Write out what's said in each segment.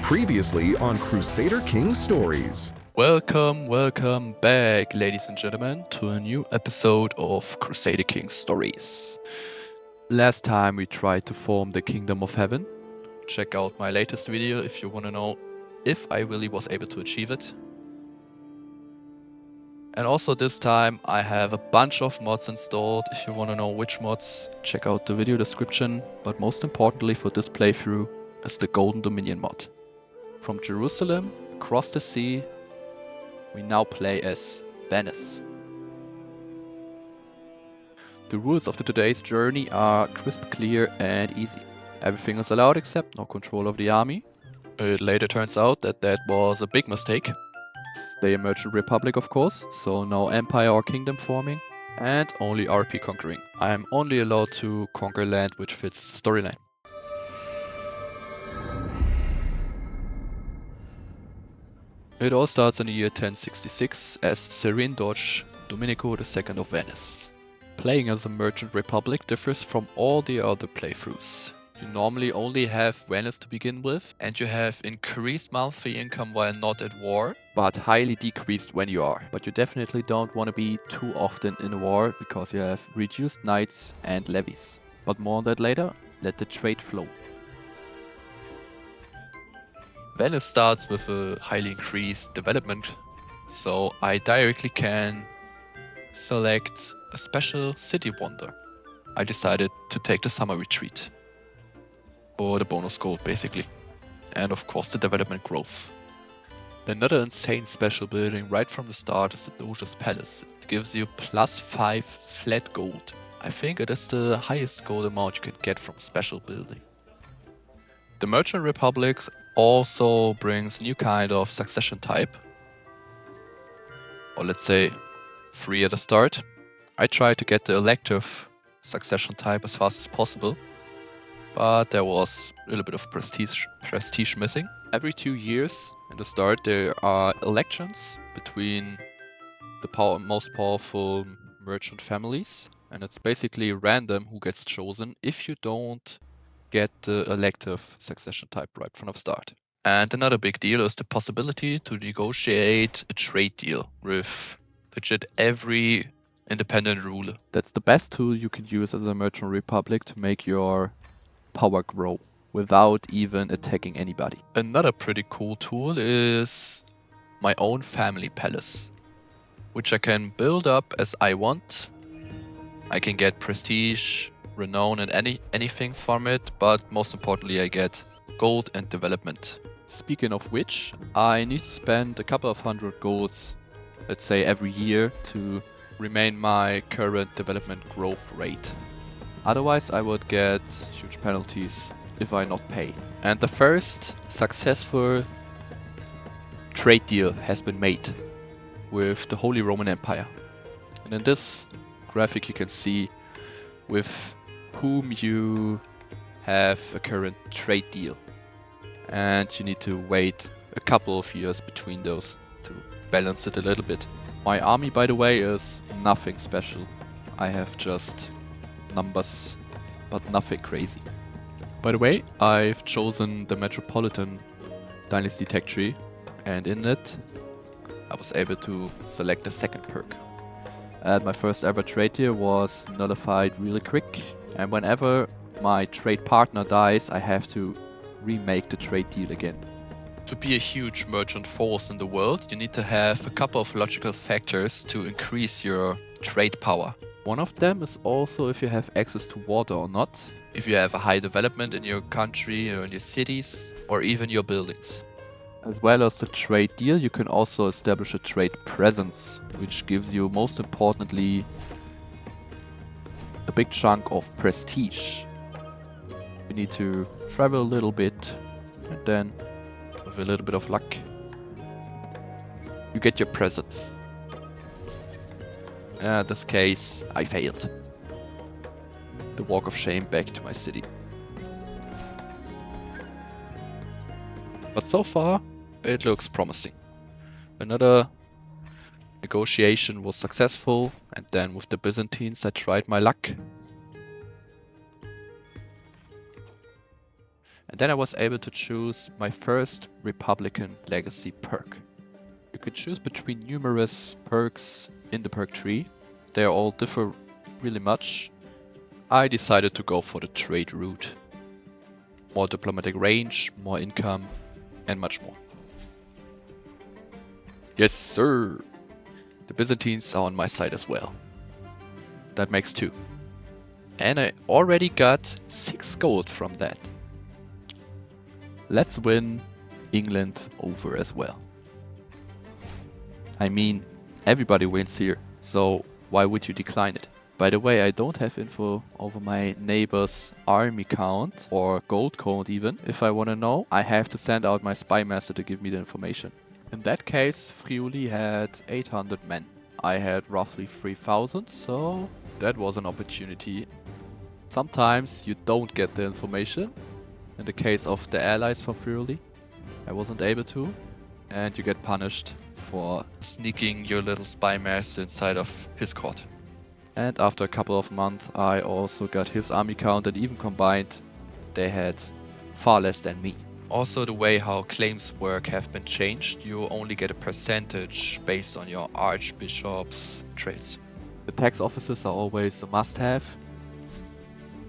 Previously on Crusader Kings Stories. Welcome back, ladies and gentlemen, to a new episode of Crusader Kings Stories. Last time we tried to form the Kingdom of Heaven. Check out my latest video if you want to know if I really was able to achieve it. And also this time I have a bunch of mods installed. If you want to know which mods, check out the video description. But most importantly for this playthrough is the Golden Dominion mod. From Jerusalem, across the sea, we now play as Venice. The rules of today's journey are crisp, clear and easy. Everything is allowed except no control of the army. It later turns out that that was a big mistake. Stay a merchant republic of course, so no empire or kingdom forming. And only RP conquering. I am only allowed to conquer land which fits the storyline. It all starts in the year 1066 as Serene Doge Domenico II of Venice. Playing as a merchant republic differs from all the other playthroughs. You normally only have Venice to begin with, and you have increased monthly income while not at war, but highly decreased when you are. But you definitely don't want to be too often in a war, because you have reduced knights and levies. But more on that later, let the trade flow. Venice starts with a highly increased development, so I directly can select a special city wonder. I decided to take the summer retreat, or the bonus gold basically, and of course the development growth. Another insane special building right from the start is the Doge's Palace. It gives you +5 flat gold. I think it is the highest gold amount you can get from special building. The Merchant Republics also brings a new kind of succession type, or let's say 3 at the start. I tried to get the elective succession type as fast as possible, but there was a little bit of prestige missing. Every 2 years in the start there are elections between the most powerful merchant families, and it's basically random who gets chosen if you don't get the elective succession type right from the start. And another big deal is the possibility to negotiate a trade deal with legit every independent ruler. That's the best tool you can use as a merchant republic to make your power grow without even attacking anybody. Another pretty cool tool is my own family palace, which I can build up as I want. I can get prestige, renown and anything from it, but most importantly I get gold and development. Speaking of which, I need to spend a couple of hundred golds, let's say every year, to remain my current development growth rate. Otherwise I would get huge penalties if I not pay. And the first successful trade deal has been made with the Holy Roman Empire. And in this graphic you can see with whom you have a current trade deal, and you need to wait a couple of years between those to balance it a little bit. My army, by the way, is nothing special. I have just numbers, but nothing crazy. By the way, I've chosen the Metropolitan Dynasty tech tree, and in it I was able to select the second perk. And my first ever trade deal was nullified really quick, and whenever my trade partner dies, I have to remake the trade deal again. To be a huge merchant force in the world, you need to have a couple of logical factors to increase your trade power. One of them is also if you have access to water or not, if you have a high development in your country or in your cities, or even your buildings. As well as the trade deal, you can also establish a trade presence, which gives you, most importantly, a big chunk of prestige. You need to travel a little bit, and then, with a little bit of luck, you get your presence. In this case, I failed. The walk of shame back to my city. But so far, it looks promising. Another negotiation was successful, and then with the Byzantines I tried my luck. And then I was able to choose my first Republican Legacy perk. You could choose between numerous perks in the perk tree. They all differ really much. I decided to go for the trade route. More diplomatic range, more income, and much more. Yes, sir! The Byzantines are on my side as well. That makes 2. And I already got 6 gold from that. Let's win England over as well. I mean, everybody wins here, so why would you decline it? By the way, I don't have info over my neighbor's army count or gold count even. If I want to know, I have to send out my spy master to give me the information. In that case, Friuli had 800 men. I had roughly 3000, so that was an opportunity. Sometimes you don't get the information. In the case of the allies from Friuli, I wasn't able to, and you get punished for sneaking your little spy master inside of his court. And after a couple of months, I also got his army count, and even combined, they had far less than me. Also, the way how claims work have been changed. You only get a percentage based on your archbishop's traits. The tax offices are always a must-have.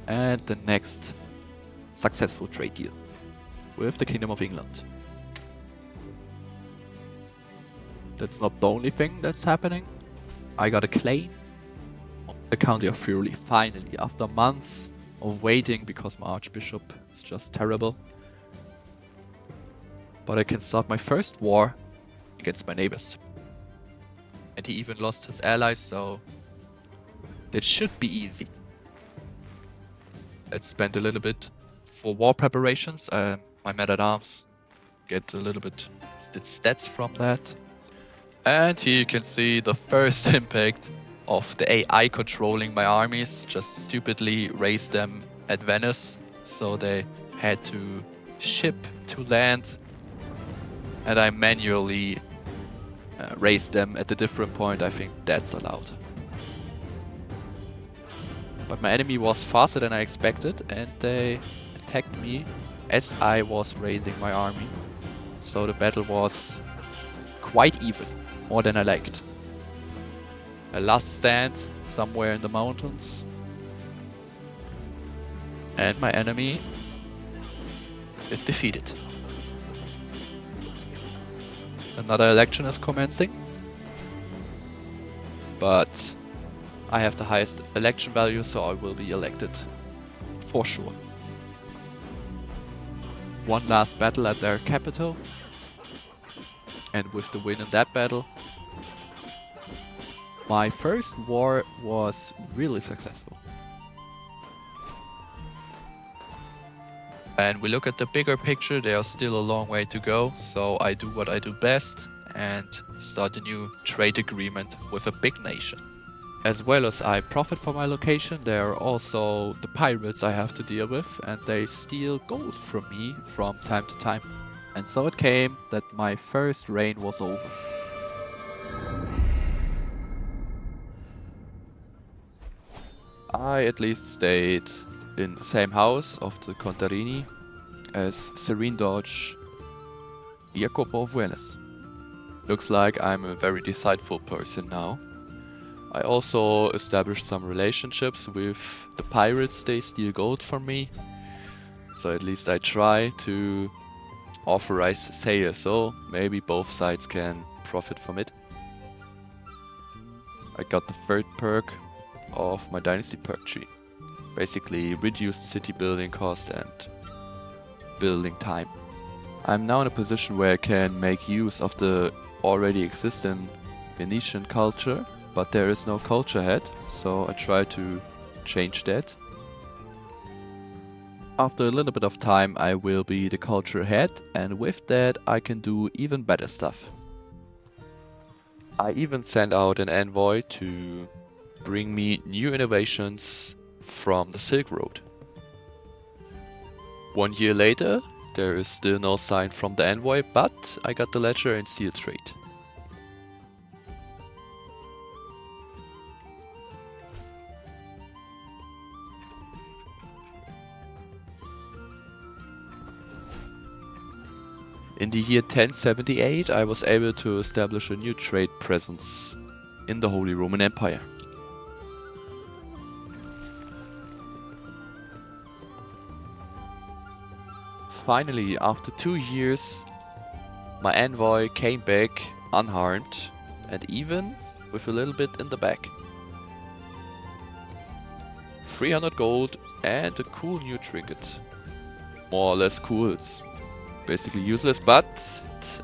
And the next successful trade deal with the Kingdom of England. That's not the only thing that's happening. I got a claim on the county of Friuli finally, after months of waiting because my archbishop is just terrible. But I can start my first war against my neighbors. And he even lost his allies, so that should be easy. Let's spend a little bit for war preparations. My men-at-arms get a little bit stats from that. And here you can see the first impact of the AI controlling my armies. Just stupidly raised them at Venice, so they had to ship to land. And I manually raised them at a different point. I think that's allowed. But my enemy was faster than I expected, and they attacked me as I was raising my army. So the battle was quite even, more than I liked. A last stand somewhere in the mountains. And my enemy is defeated. Another election is commencing. But I have the highest election value, so I will be elected for sure. One last battle at their capital. And with the win in that battle, my first war was really successful. And we look at the bigger picture, there's still a long way to go, so I do what I do best and start a new trade agreement with a big nation. As well as I profit from my location, there are also the pirates I have to deal with, and they steal gold from me from time to time. And so it came that my first reign was over. I at least stayed in the same house of the Contarini as Serene Doge Jacopo of Venice. Looks like I'm a very decideful person now. I also established some relationships with the pirates. They steal gold from me. So at least I try to authorize sale, so maybe both sides can profit from it. I got the third perk of my dynasty perk tree. Basically reduced city building cost and building time. I'm now in a position where I can make use of the already existing Venetian culture, but there is no culture head, so I try to change that. After a little bit of time I will be the culture head, and with that I can do even better stuff. I even sent out an envoy to bring me new innovations from the Silk Road. 1 year later, there is still no sign from the envoy, but I got the ledger and seal trade. In the year 1078, I was able to establish a new trade presence in the Holy Roman Empire. Finally, after 2 years, my envoy came back unharmed and even with a little bit in the back. 300 gold and a cool new trinket. More or less cool, it's basically useless, but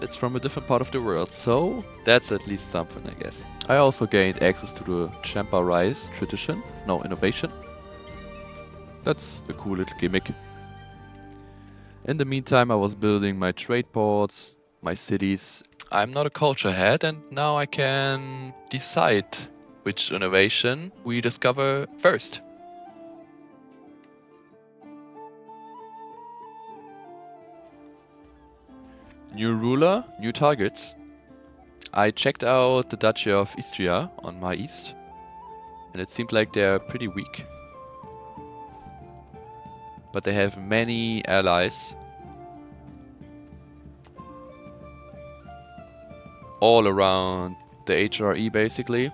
it's from a different part of the world, so that's at least something, I guess. I also gained access to the Champa Rice tradition, no, innovation. That's a cool little gimmick. In the meantime, I was building my trade ports, my cities. I'm not a culture head, and now I can decide which innovation we discover first. New ruler, new targets. I checked out the Duchy of Istria on my east, and it seemed like they're pretty weak. But they have many allies. All around the HRE basically.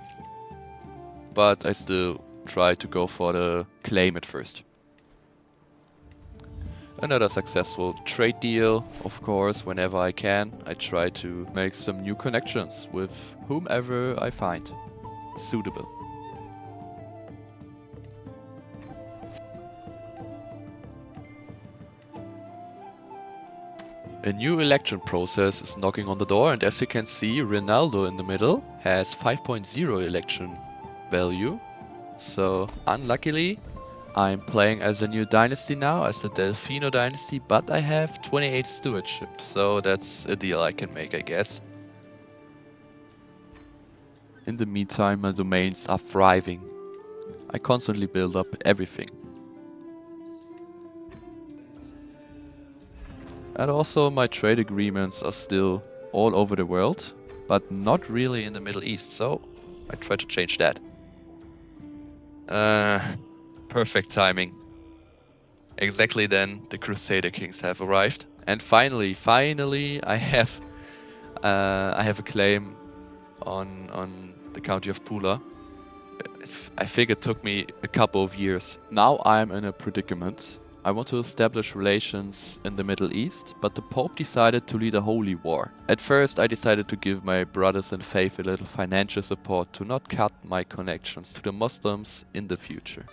But I still try to go for the claim at first. Another successful trade deal, of course, whenever I can. I try to make some new connections with whomever I find suitable. A new election process is knocking on the door, and as you can see, Ronaldo in the middle has 5.0 election value. So unluckily, I'm playing as a new dynasty now, as the Delfino dynasty, but I have 28 stewardship, so that's a deal I can make, I guess. In the meantime, my domains are thriving. I constantly build up everything. And also my trade agreements are still all over the world, but not really in the Middle East, so I try to change that. Perfect timing. Exactly then, the Crusader Kings have arrived. And finally, I have a claim on the county of Pula. I think it took me a couple of years. Now I'm in a predicament. I want to establish relations in the Middle East, but the Pope decided to lead a holy war. At first I decided to give my brothers in faith a little financial support to not cut my connections to the Muslims in the future.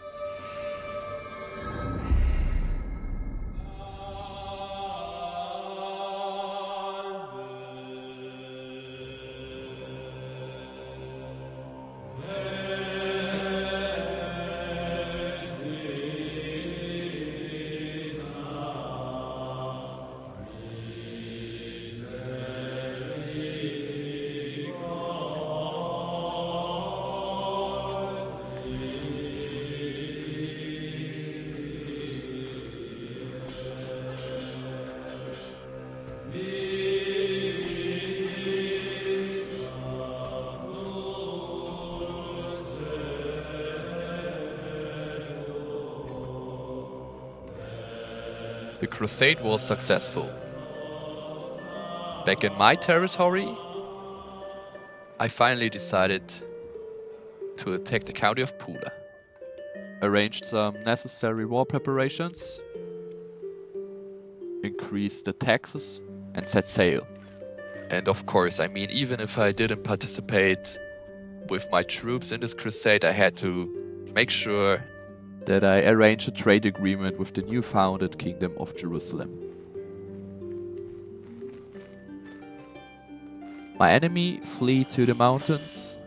The crusade was successful. Back in my territory, I finally decided to attack the county of Pula. Arranged some necessary war preparations, increased the taxes, and set sail. And of course, I mean, even if I didn't participate with my troops in this crusade, I had to make sure that I arranged a trade agreement with the new founded Kingdom of Jerusalem. My enemy fled to the mountains,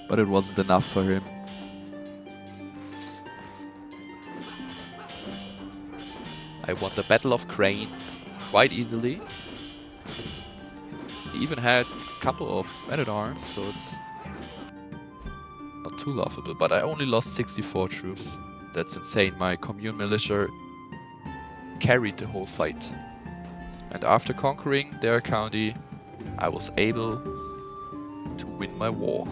but it wasn't enough for him. I won the Battle of Crane quite easily. He even had a couple of men-at-arms, so it's not too laughable, but I only lost 64 troops. That's insane. My commune militia carried the whole fight. And after conquering their county, I was able to win my war.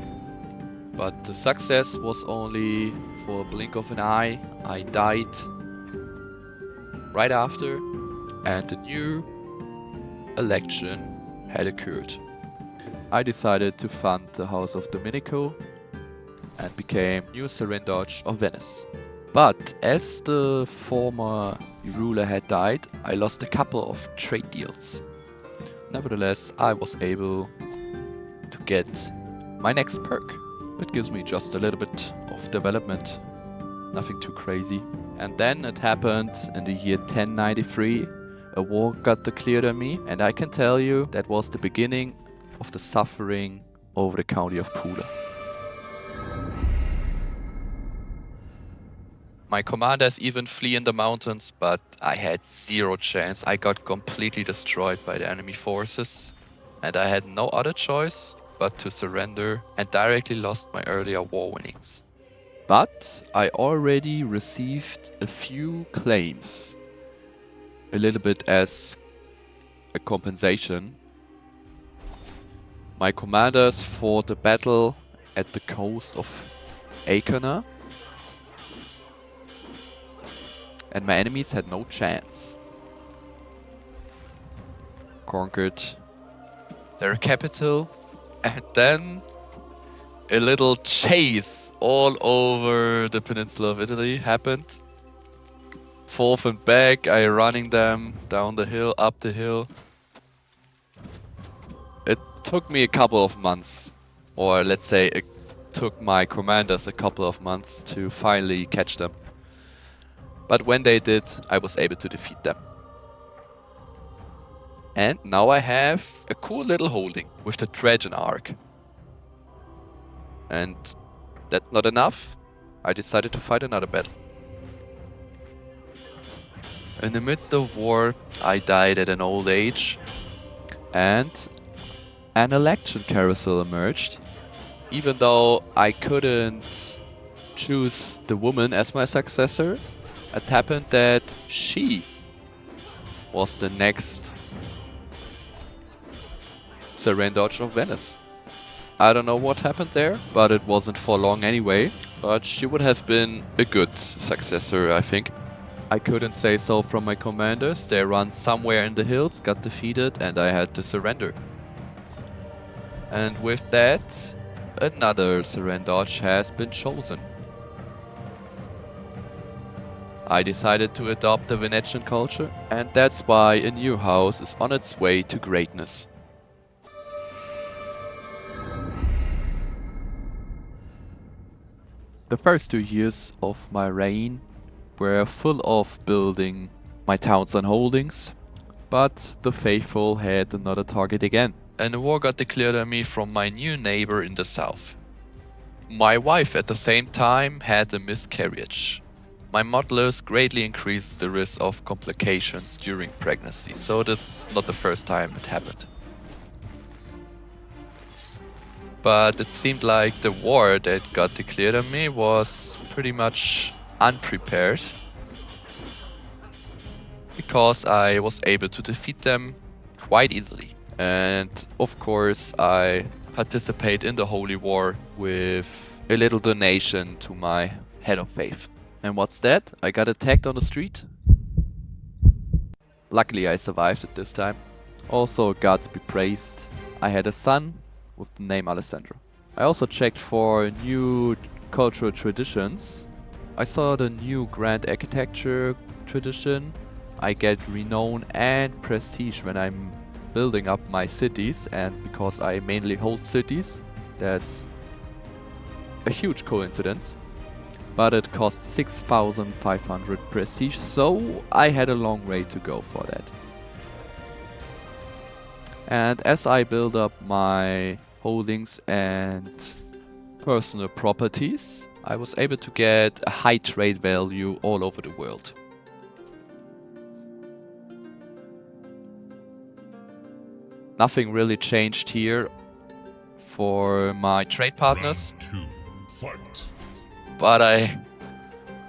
But the success was only for a blink of an eye. I died right after, and the new election had occurred. I decided to fund the House of Domenico and became new Serendoge of Venice. But as the former ruler had died, I lost a couple of trade deals. Nevertheless, I was able to get my next perk. It gives me just a little bit of development, nothing too crazy. And then it happened in the year 1093, a war got declared on me, and I can tell you that was the beginning of the suffering over the county of Pula. My commanders even flee in the mountains, but I had zero chance. I got completely destroyed by the enemy forces, and I had no other choice but to surrender and directly lost my earlier war winnings. But I already received a few claims, a little bit as a compensation. My commanders fought a battle at the coast of Acherna, and my enemies had no chance. Conquered their capital, and then a little chase all over the peninsula of Italy happened. Forth and back, I running them down the hill, up the hill. It took me a couple of months, or let's say it took my commanders a couple of months to finally catch them. But when they did, I was able to defeat them. And now I have a cool little holding with the Trajan arc. And that's not enough. I decided to fight another battle. In the midst of war, I died at an old age, and an election carousel emerged. Even though I couldn't choose the woman as my successor, it happened that she was the next Serendoge of Venice. I don't know what happened there, but it wasn't for long anyway. But she would have been a good successor, I think. I couldn't say so from my commanders. They ran somewhere in the hills, got defeated, and I had to surrender. And with that, another Serendoge has been chosen. I decided to adopt the Venetian culture, and that's why a new house is on its way to greatness. The first 2 years of my reign were full of building my towns and holdings, but the faithful had another target again. And a war got declared on me from my new neighbor in the south. My wife at the same time had a miscarriage. My Modlist greatly increases the risk of complications during pregnancy, so this is not the first time it happened. But it seemed like the war that got declared on me was pretty much unprepared, because I was able to defeat them quite easily. And of course I participate in the Holy War with a little donation to my head of faith. And what's that? I got attacked on the street. Luckily I survived it this time. Also, gods be praised, I had a son with the name Alessandro. I also checked for new cultural traditions. I saw the new grand architecture tradition. I get renown and prestige when I'm building up my cities, and because I mainly hold cities, that's a huge coincidence. But it costs 6,500 prestige, so I had a long way to go for that. And as I build up my holdings and personal properties, I was able to get a high trade value all over the world. Nothing really changed here for my trade partners. Round 2, fight. But I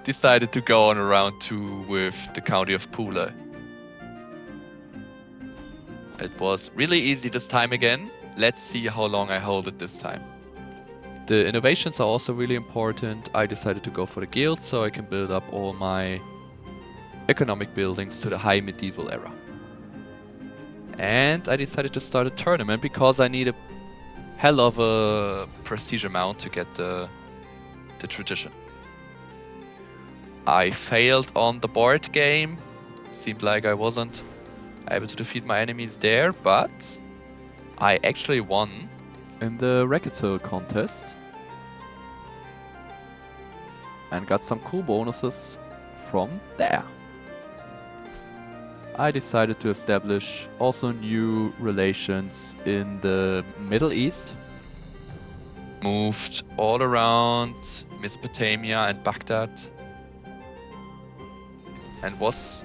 decided to go on a round 2 with the county of Pula. It was really easy this time again. Let's see how long I hold it this time. The innovations are also really important. I decided to go for the guild so I can build up all my economic buildings to the high medieval era. And I decided to start a tournament because I need a hell of a prestige amount to get the tradition. I failed on the board game. Seemed like I wasn't able to defeat my enemies there, but I actually won in the Racketeer contest and got some cool bonuses from there. I decided to establish also new relations in the Middle East. Moved all around Mesopotamia and Baghdad and was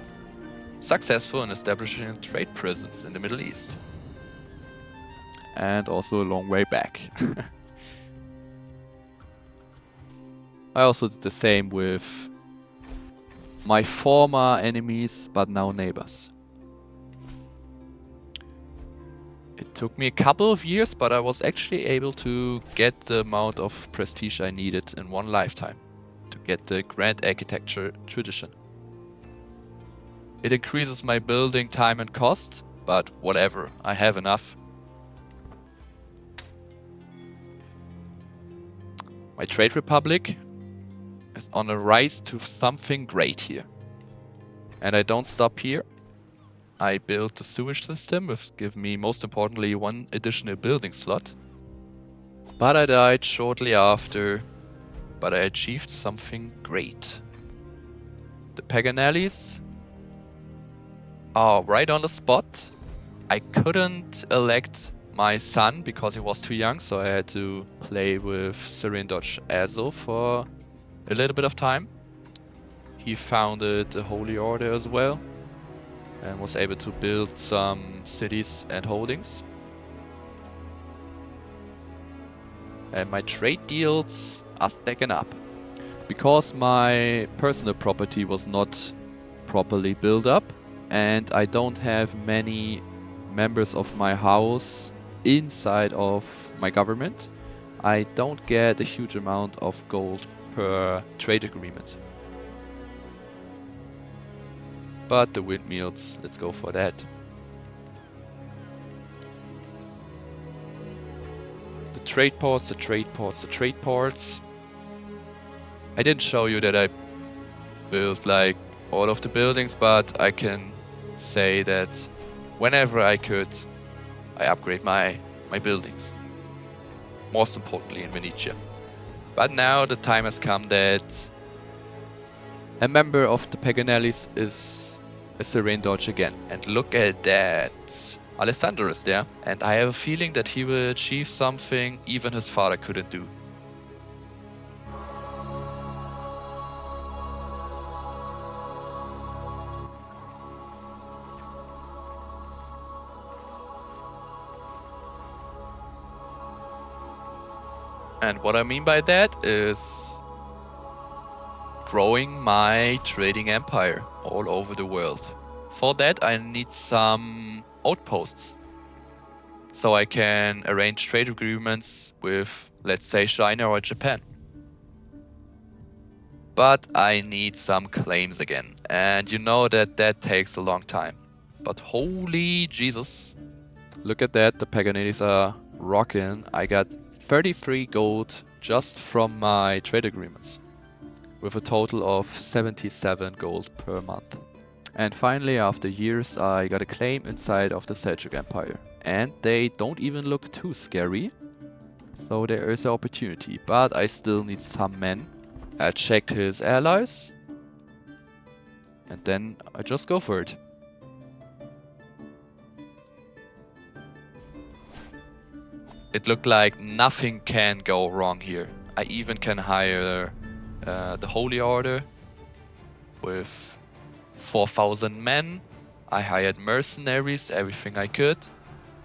successful in establishing trade prisons in the Middle East. And also a long way back. I also did the same with my former enemies, but now neighbors. It took me a couple of years, but I was actually able to get the amount of prestige I needed in one lifetime to get the Grand Architecture tradition. It increases my building time and cost, but whatever, I have enough. My Trade Republic is on a rise to something great here. And I don't stop here. I built the sewage system, which gave me, most importantly, one additional building slot. But I died shortly after. But I achieved something great. The Paganellis are right on the spot. I couldn't elect my son because he was too young, so I had to play with Syrindoch Azo for a little bit of time. He founded a holy order as well and was able to build some cities and holdings. And my trade deals are stacking up. Because my personal property was not properly built up and I don't have many members of my house inside of my government, I don't get a huge amount of gold per trade agreement. But the windmills, let's go for that. The trade ports, the trade ports, the trade ports. I didn't show you that I built like all of the buildings, but I can say that whenever I could, I upgrade my buildings. Most importantly in Venice. But now the time has come that a member of the Paganellis is a Syrindoch again. And look at that. Alessandro is there. And I have a feeling that he will achieve something even his father couldn't do. And what I mean by that is growing my trading empire all over the world. For that I need some outposts. So I can arrange trade agreements with, let's say, China or Japan. But I need some claims again. And you know that takes a long time. But holy Jesus. Look at that, the Paganellis are rocking. I got 33 gold just from my trade agreements, with a total of 77 gold per month. And finally, after years, I got a claim inside of the Seljuk Empire. And they don't even look too scary, so there is an opportunity. But I still need some men. I checked his allies, and then I just go for it. It looked like nothing can go wrong here. I even can hire the Holy Order with 4,000 men. I hired mercenaries, everything I could.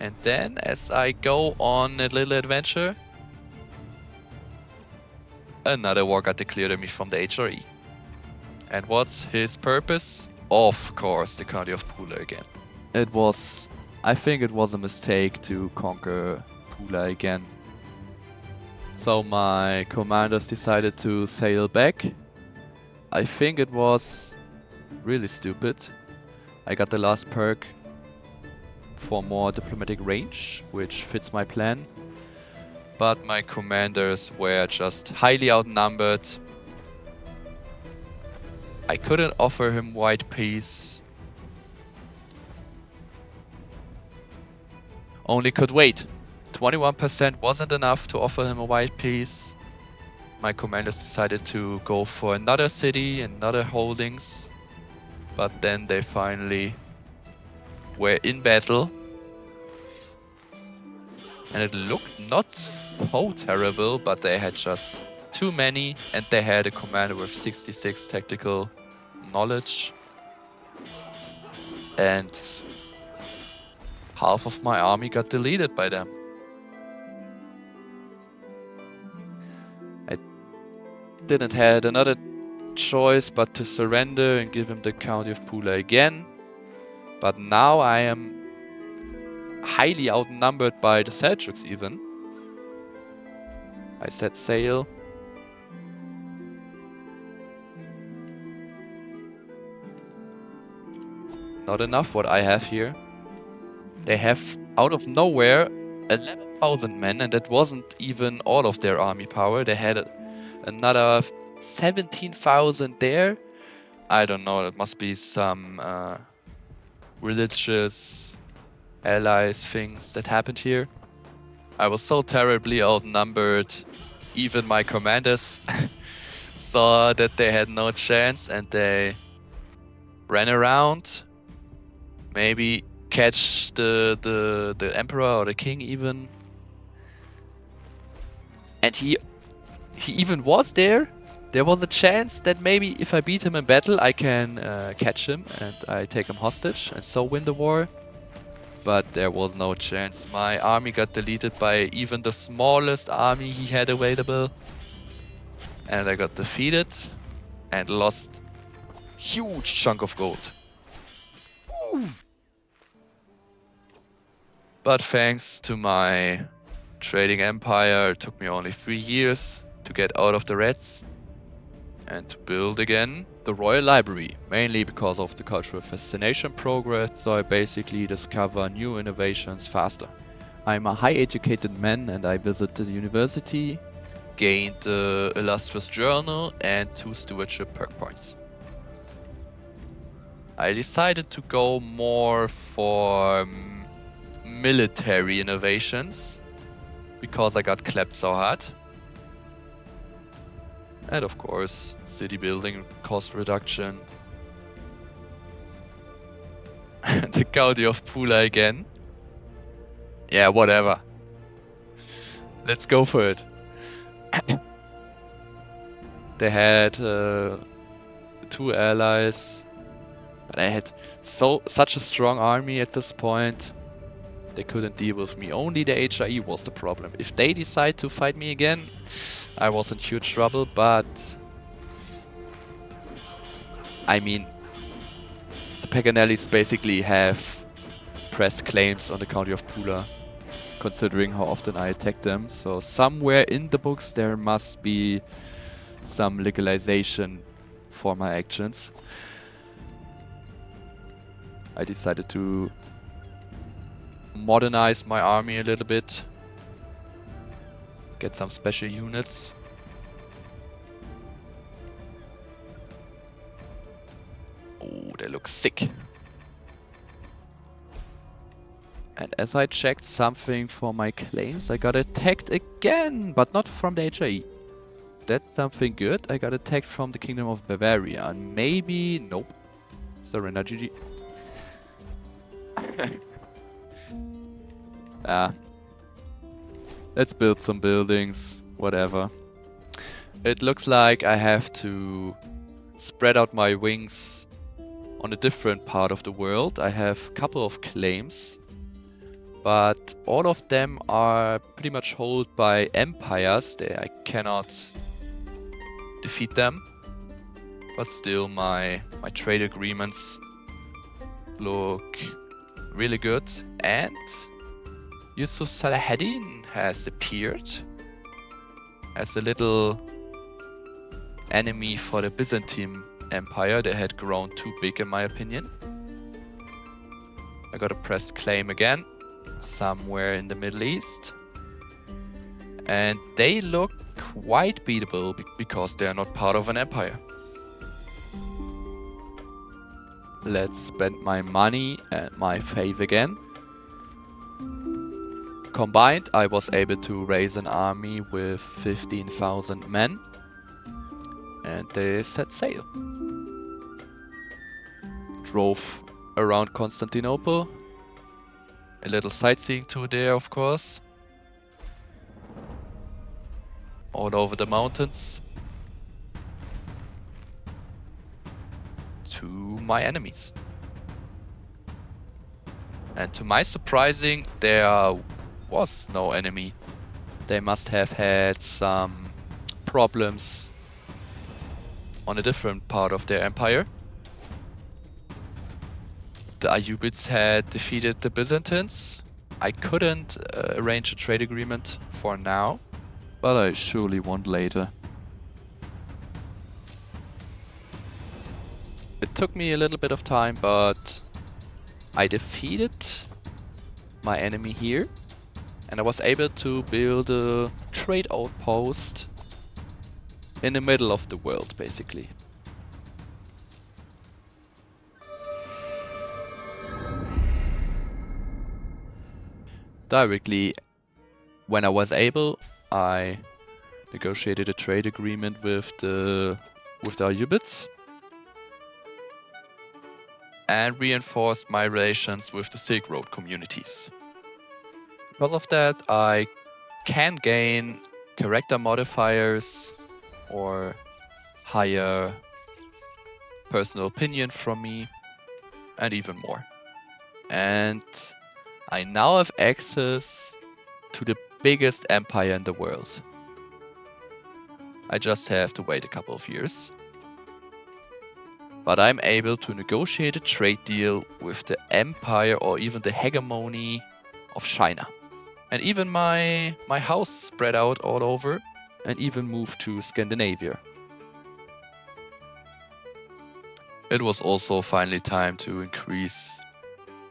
And then as I go on a little adventure, another war got declared at me from the HRE. And what's his purpose? Of course, the County of Pula again. I think it was a mistake to conquer Pula again. So my commanders decided to sail back. I think it was really stupid. I got the last perk for more diplomatic range, which fits my plan. But my commanders were just highly outnumbered. I couldn't offer him white peace. Only could wait. 21% wasn't enough to offer him a white peace. My commanders decided to go for another city, another holdings. But then they finally were in battle. And it looked not so terrible, but they had just too many. And they had a commander with 66 tactical knowledge. And half of my army got deleted by them. I didn't have another choice but to surrender and give him the county of Pula again. But now I am highly outnumbered by the Seljuks even. I set sail. Not enough what I have here. They have, out of nowhere, 11,000 men, and that wasn't even all of their army power. They had another 17,000 there. I don't know, it must be some religious allies things that happened here. I was so terribly outnumbered. Even my commanders saw that they had no chance and they ran around. Maybe catch the emperor or the king even. And he even was there. There was a chance that maybe if I beat him in battle I can catch him and I take him hostage and so win the war. But there was no chance. My army got deleted by even the smallest army he had available. And I got defeated and lost huge chunk of gold. Ooh. But thanks to my trading empire, it took me only 3 years to get out of the reds and to build again the Royal Library, mainly because of the cultural fascination progress, so I basically discover new innovations faster. I'm a high educated man and I visited the university, gained the illustrious journal and 2 stewardship perk points. I decided to go more for military innovations because I got clapped so hard. And of course, city building cost reduction. The county of Pula again. Yeah, whatever. Let's go for it. They had 2 allies. But I had such a strong army at this point. They couldn't deal with me. Only the HIE was the problem. If they decide to fight me again, I was in huge trouble, but I mean, the Paganellis basically have pressed claims on the county of Pula, considering how often I attack them. So somewhere in the books there must be some legalization for my actions. I decided to modernize my army a little bit. Get some special units. Oh, they look sick. And as I checked something for my claims, I got attacked again, but not from the HIE. That's something good. I got attacked from the Kingdom of Bavaria. And maybe... Nope. Surrender, GG. Let's build some buildings, whatever. It looks like I have to spread out my wings on a different part of the world. I have a couple of claims, but all of them are pretty much held by empires. I cannot defeat them, but still my trade agreements look really good. And Yusuf Salahaddin has appeared as a little enemy for the Byzantine Empire. They had grown too big in my opinion. I gotta press claim again, somewhere in the Middle East. And they look quite beatable because they are not part of an empire. Let's spend my money and my faith again. Combined, I was able to raise an army with 15,000 men. And they set sail. Drove around Constantinople. A little sightseeing tour there, of course. All over the mountains. To my enemies. And to my surprising, there was no enemy. They must have had some problems on a different part of their empire. The Ayyubids had defeated the Byzantines. I couldn't arrange a trade agreement for now, but I surely want later. It took me a little bit of time, but I defeated my enemy here, and I was able to build a trade outpost in the middle of the world, basically. Directly, when I was able, I negotiated a trade agreement with the Ayyubids and reinforced my relations with the Silk Road communities. Because of that, I can gain character modifiers or higher personal opinion from me, and even more. And I now have access to the biggest empire in the world. I just have to wait a couple of years. But I'm able to negotiate a trade deal with the empire or even the hegemony of China. And even my house spread out all over and even moved to Scandinavia. It was also finally time to increase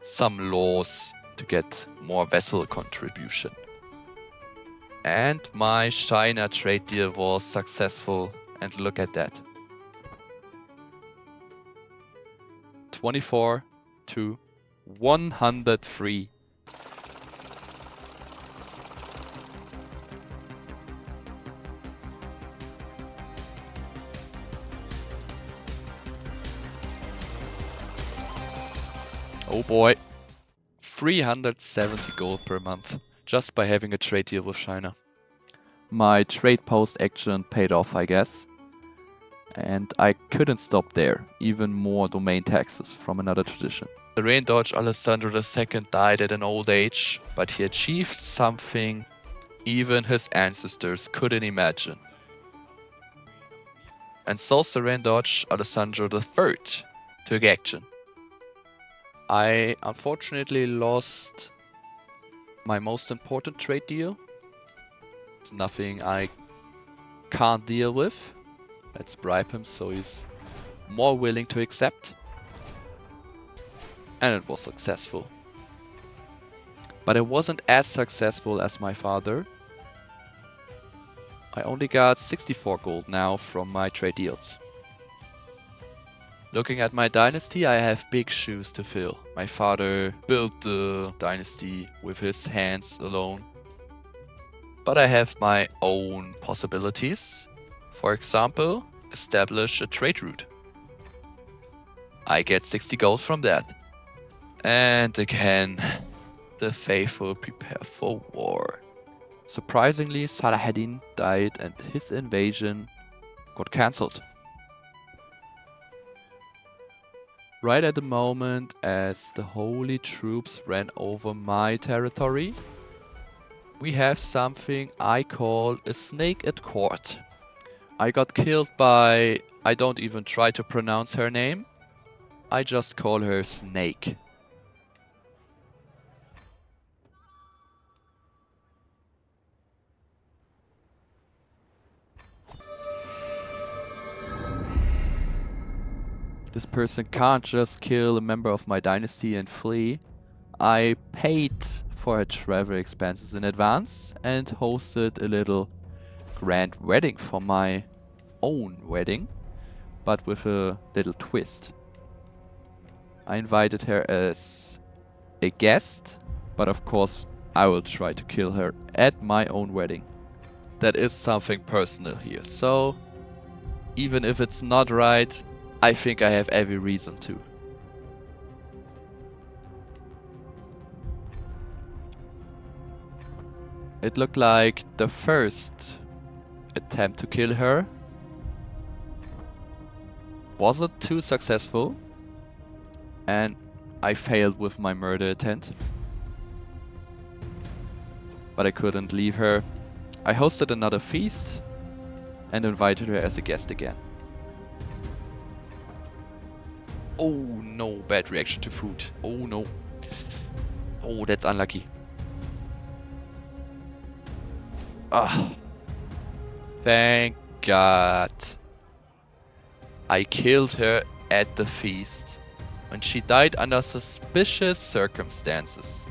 some laws to get more vessel contribution. And my China trade deal was successful, and look at that. 24 to 103. Oh boy. 370 gold per month, just by having a trade deal with China. My trade post action paid off, I guess. And I couldn't stop there, even more domain taxes from another tradition. The Reign Doge Alessandro II died at an old age, but he achieved something even his ancestors couldn't imagine. And so the Reign Doge Alessandro III took action. I unfortunately lost my most important trade deal. It's nothing I can't deal with. Let's bribe him so he's more willing to accept. And it was successful. But it wasn't as successful as my father. I only got 64 gold now from my trade deals. Looking at my dynasty, I have big shoes to fill. My father built the dynasty with his hands alone. But I have my own possibilities. For example, establish a trade route. I get 60 gold from that. And again, the faithful prepare for war. Surprisingly, Saladin died and his invasion got cancelled. Right at the moment as the holy troops ran over my territory, we have something I call a snake at court. I got killed by... I don't even try to pronounce her name. I just call her Snake. This person can't just kill a member of my dynasty and flee. I paid for her travel expenses in advance and hosted a little grand wedding for my own wedding, but with a little twist. I invited her as a guest, but of course I will try to kill her at my own wedding. That is something personal here, so even if it's not right, I think I have every reason to. It looked like the first attempt to kill her wasn't too successful, and I failed with my murder attempt. But I couldn't leave her. I hosted another feast and invited her as a guest again. Oh no, bad reaction to food. Oh no. Oh, that's unlucky. Ah. Thank God. I killed her at the feast when she died under suspicious circumstances.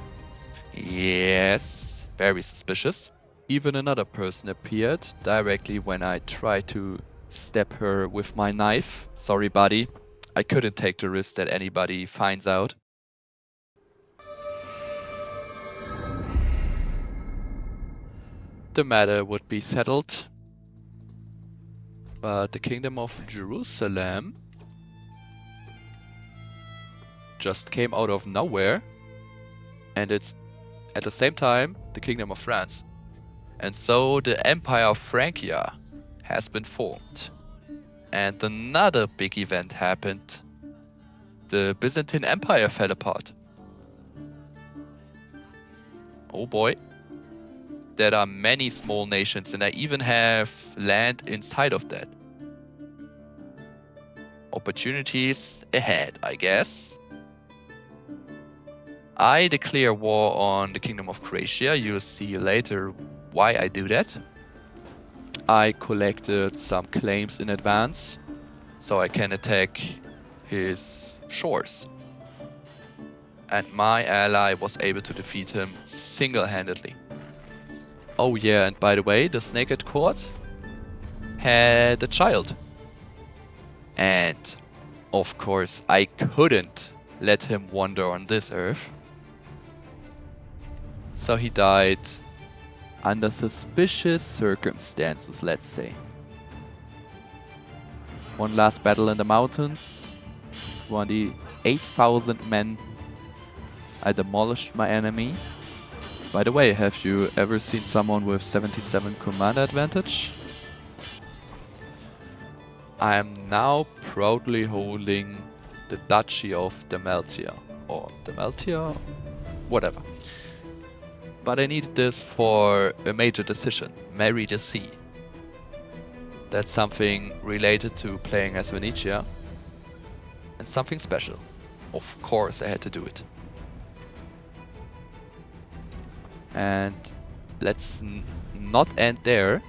Yes, very suspicious. Even another person appeared directly when I tried to stab her with my knife. Sorry, buddy. I couldn't take the risk that anybody finds out. The matter would be settled. But the Kingdom of Jerusalem just came out of nowhere. And it's at the same time the Kingdom of France. And so the Empire of Francia has been formed. And another big event happened. The Byzantine Empire fell apart. Oh boy. There are many small nations, and I even have land inside of that. Opportunities ahead, I guess. I declare war on the Kingdom of Croatia. You'll see later why I do that. I collected some claims in advance, so I can attack his shores. And my ally was able to defeat him single-handedly. Oh yeah, and by the way, the snake at court had a child. And of course, I couldn't let him wander on this earth. So he died under suspicious circumstances, let's say. One last battle in the mountains. 28,000 men. I demolished my enemy. By the way, have you ever seen someone with 77 command advantage? I am now proudly holding the Duchy of Demeltia. Or Demeltia? Whatever. But I needed this for a major decision. Marry the sea. That's something related to playing as Venetia. And something special. Of course I had to do it. And let's not end there.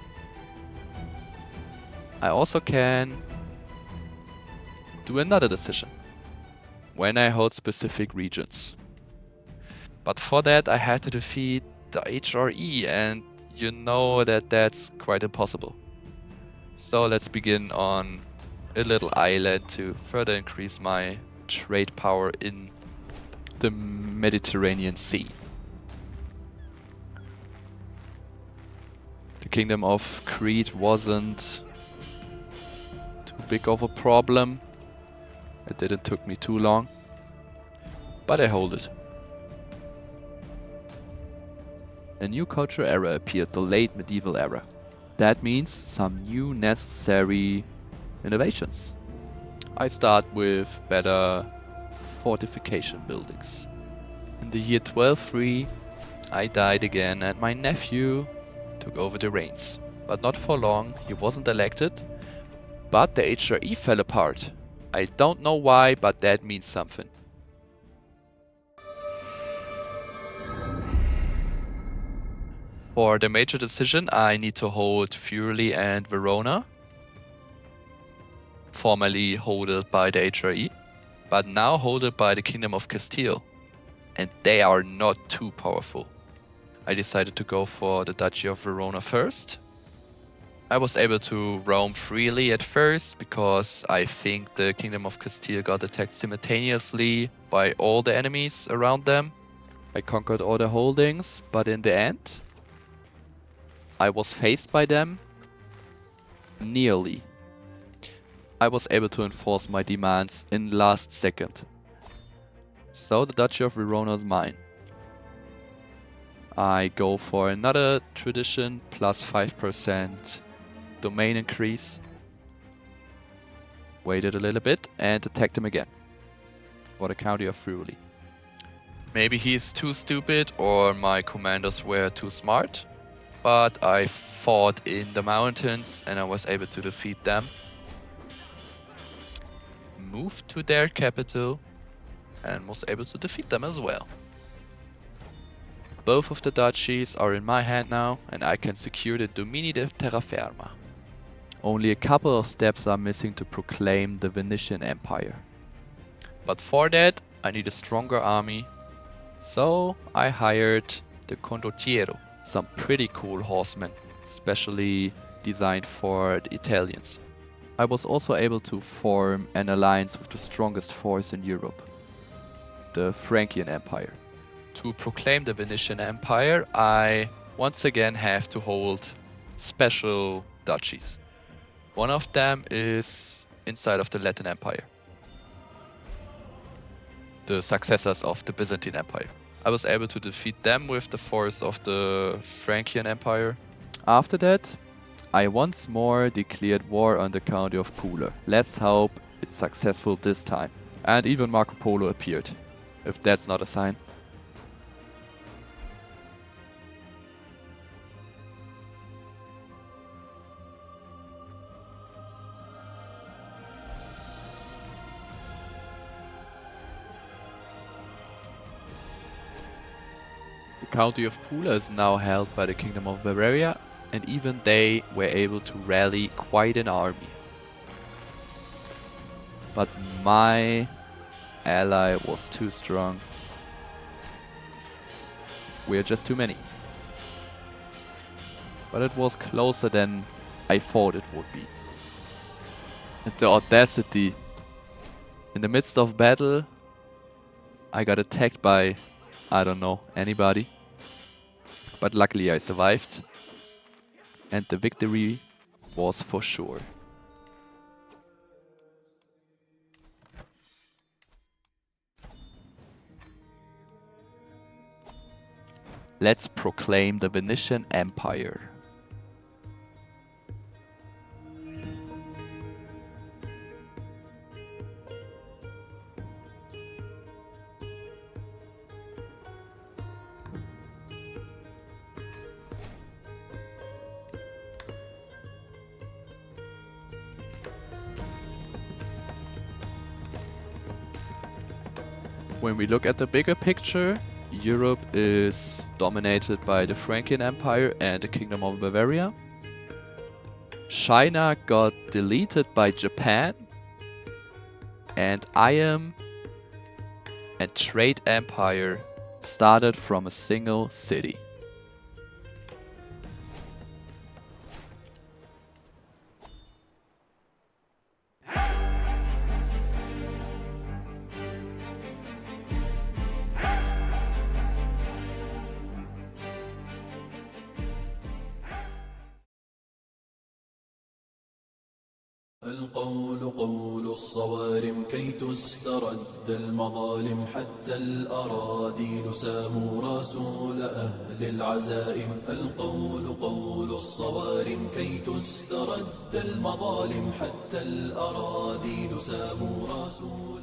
I also can do another decision when I hold specific regions. But for that I had to defeat the HRE, and you know that that's quite impossible. So let's begin on a little island to further increase my trade power in the Mediterranean Sea. The Kingdom of Crete wasn't too big of a problem. It didn't took me too long. But I hold it. A new cultural era appeared, the late medieval era. That means some new necessary innovations. I start with better fortification buildings. In the year 1203, I died again and my nephew took over the reins. But not for long, he wasn't elected, but the HRE fell apart. I don't know why, but that means something. For the major decision, I need to hold Friuli and Verona, formerly held by the HRE, but now held by the Kingdom of Castile. and they are not too powerful. I decided to go for the Duchy of Verona first. I was able to roam freely at first because I think the Kingdom of Castile got attacked simultaneously by all the enemies around them. I conquered all the holdings, but in the end, I was faced by them. Nearly. I was able to enforce my demands in last second. So the Duchy of Verona is mine. I go for another tradition plus 5% domain increase. Waited a little bit and attacked him again. For the county of Friuli. Maybe he's too stupid or my commanders were too smart. But I fought in the mountains and I was able to defeat them. Moved to their capital and was able to defeat them as well. Both of the duchies are in my hand now and I can secure the Domini de Terraferma. Only a couple of steps are missing to proclaim the Venetian Empire. But for that I need a stronger army, so I hired the Condottiero, some pretty cool horsemen, specially designed for the Italians. I was also able to form an alliance with the strongest force in Europe, the Frankian Empire. To proclaim the Venetian Empire, I once again have to hold special duchies. One of them is inside of the Latin Empire, the successors of the Byzantine Empire. I was able to defeat them with the force of the Frankian Empire. After that, I once more declared war on the county of Pula. Let's hope it's successful this time. And even Marco Polo appeared, if that's not a sign. The county of Pula is now held by the Kingdom of Bavaria, and even they were able to rally quite an army. But my ally was too strong. We are just too many. But it was closer than I thought it would be. And the audacity. In the midst of battle, I got attacked by, I don't know, anybody. But luckily I survived. And the victory was for sure. Let's proclaim the Venetian Empire. When we look at the bigger picture, Europe is dominated by the Frankian Empire and the Kingdom of Bavaria. China got deleted by Japan. And Iam and Trade Empire started from a single city. القول قول الصوارم كي تسترد المظالم حتى الأراذيل ساموا رسول أهل العزائم. القول قول الصوارم كي تسترد المظالم حتى الأراذيل ساموا رسول